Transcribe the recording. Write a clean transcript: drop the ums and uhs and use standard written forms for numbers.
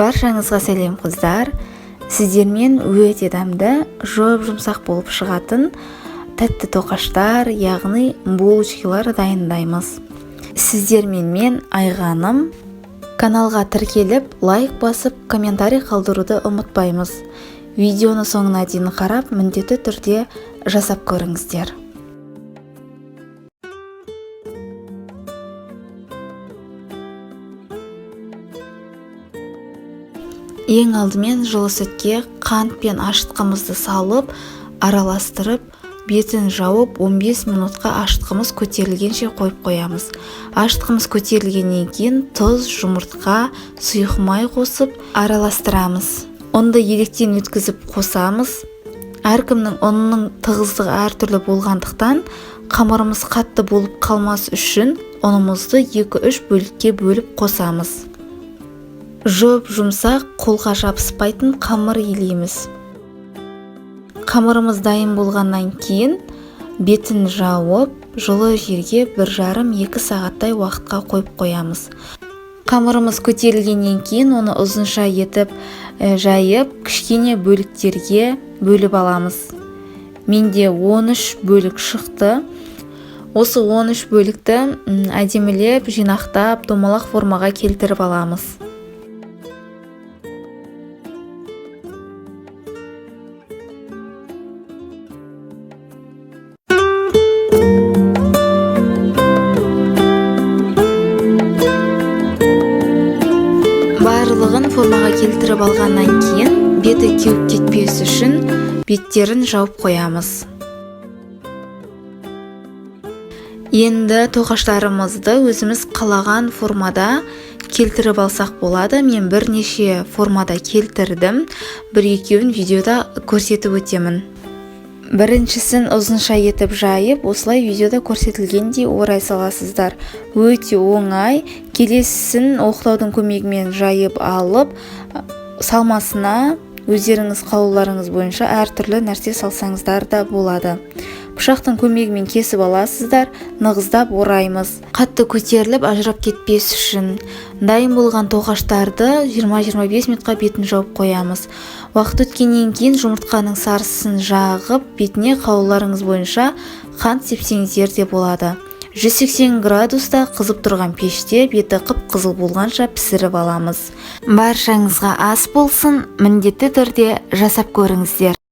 Баршаңызға сәлем қыздар. Сіздермен өте дәмді, жұмсақ болып шығатын тәтті тоқаштар, яғни булочкалар дайындаймыз. Сіздермен мен Айғаным. Каналға тіркеліп, лайк басып, комментарий қалдыруды ұмытпаймыз. Видеоны соңына дейін қарап, міндетті түрде жасап көріңіздер. Ең алдымен жылы сүтке қант пен ашытқымызды салып, араластырып, бетін жауып 15 минутқа ашытқымыз көтерілгенше қойып қоямыз. Ашытқымыз көтерілгеннен кейін тұз, жұмыртқа, сұйық май қосып араластырамыз. Ұнды електен өткізіп қосамыз. Әркімнің ұнның тығыздығы әртүрлі болғандықтан, қамырымыз қатты болып қалмас үшін ұнымызды 2-3 бөлікке бөліп қосамыз. Жұмсақ, қолға жабыспайтын қамыр илейміз. Қамырымыз дайын болғаннан кейін бетін жауып, жылы жерге 1,5-2 сағаттай уақытқа қойып қоямыз. Қамырымыз көтерілгеннен кейін оны ұзынша етіп жайып, кішкене бөліктерге бөліп аламыз. Менде 13 бөлік шықты. Осы 13 бөлікті әдемілеп, жинақтап, домалақ формаға келтіріп аламыз. Барлығын формаға келтіріп алғаннан кейін, беті кеуіп кетпес үшін беттерін жауып қоямыз. Енді тоқаштарымызды өзіміз қалаған формада келтіріп алсақ болады. Мен бірнеше формада келтірдім. Бір-екеуін видеода көрсетіп өтемін. Біріншісін ұзынша етіп жайып, осылай видеода көрсетілгендей орай саласыздар. Өте оңай. Келесісін оқтаудың көмегімен жайып алып, салмасына өздеріңіз қалауларыңыз бойынша әртүрлі нәрсе салсаңыздар да болады. Пышақтың көмегімен кесіп аласыздар, нығыздап ораймыз. Қатты көтеріліп, ажырап кетпес үшін. Дайын болған тоқаштарды 20-25 минутқа бетін жауып қоямыз. Уақыт өткеннен кейін жұмыртқаның сарысын жағып, бетіне қалауларыңыз бойынша қант сепсеңіздер де болады. 180 градуста қызып тұрған пеште беті қып-қызыл болғанша пісіріп аламыз. Баршаңызға ас болсын, міндетті түрде жасап көріңіздер.